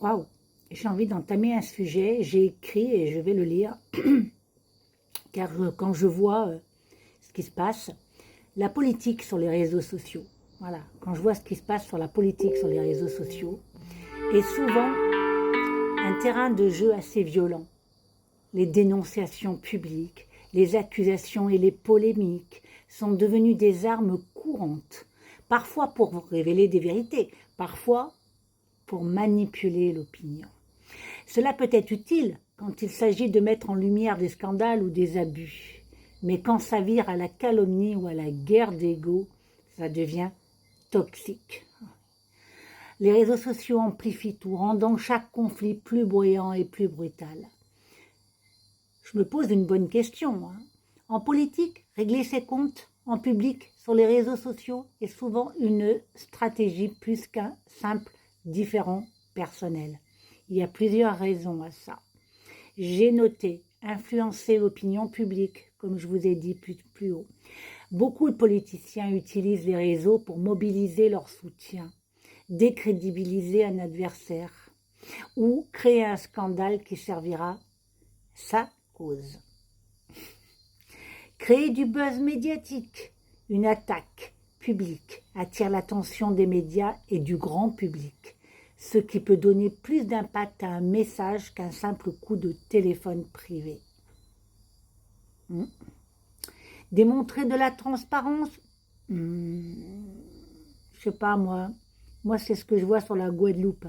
Waouh, j'ai envie d'entamer un sujet, j'ai écrit et je vais le lire, car quand je vois ce qui se passe, la politique sur les réseaux sociaux, voilà, quand je vois ce qui se passe sur la politique sur les réseaux sociaux, est souvent un terrain de jeu assez violent. Les dénonciations publiques, les accusations et les polémiques sont devenues des armes courantes, parfois pour révéler des vérités, parfois pour manipuler l'opinion. Cela peut être utile quand il s'agit de mettre en lumière des scandales ou des abus, mais quand ça vire à la calomnie ou à la guerre d'ego, ça devient toxique. Les réseaux sociaux amplifient tout, rendant chaque conflit plus bruyant et plus brutal. Je me pose une bonne question. En politique, régler ses comptes en public sur les réseaux sociaux est souvent une stratégie plus qu'un simple différend personnel. Il y a plusieurs raisons à ça. J'ai noté influencer l'opinion publique, comme je vous ai dit plus haut. Beaucoup de politiciens utilisent les réseaux pour mobiliser leur soutien, décrédibiliser un adversaire ou créer un scandale qui servira sa cause. Créer du buzz médiatique, une attaque publique attire l'attention des médias et du grand public, ce qui peut donner plus d'impact à un message qu'un simple coup de téléphone privé. Démontrer de la transparence, je sais pas moi c'est ce que je vois sur la Guadeloupe.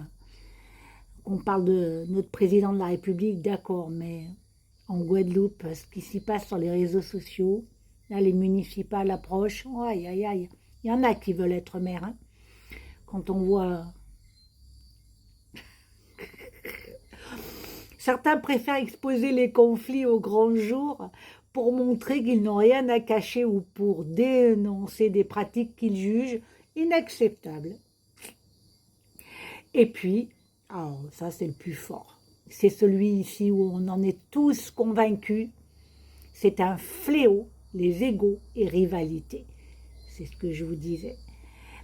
On parle de notre président de la République, d'accord, mais en Guadeloupe, ce qui s'y passe sur les réseaux sociaux, là les municipales approchent, aïe aïe aïe, il y en a qui veulent être maire, hein. Quand on voit... Certains préfèrent exposer les conflits au grand jour pour montrer qu'ils n'ont rien à cacher ou pour dénoncer des pratiques qu'ils jugent inacceptables. Et puis, alors ça c'est le plus fort, c'est celui ici où on en est tous convaincus, c'est un fléau, les égos et rivalités. C'est ce que je vous disais.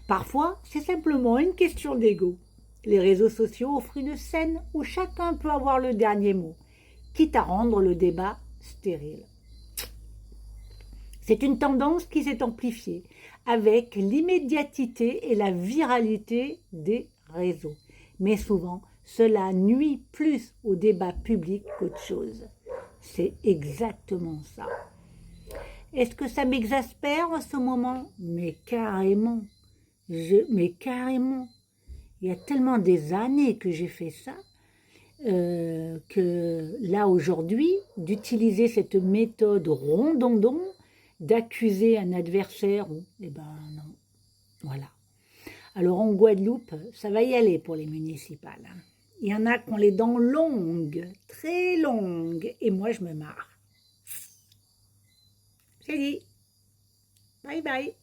Parfois, c'est simplement une question d'ego. Les réseaux sociaux offrent une scène où chacun peut avoir le dernier mot, quitte à rendre le débat stérile. C'est une tendance qui s'est amplifiée avec l'immédiatité et la viralité des réseaux. Mais souvent, cela nuit plus au débat public qu'autre chose. C'est exactement ça. Est-ce que ça m'exaspère en ce moment? Mais carrément. Mais carrément. Il y a tellement des années que j'ai fait ça, que là aujourd'hui, d'utiliser cette méthode rondondon, d'accuser un adversaire, eh ben non, voilà. Alors en Guadeloupe, ça va y aller pour les municipales. Il y en a qui ont les dents longues, très longues, et moi je me marre. C'est dit. Bye bye.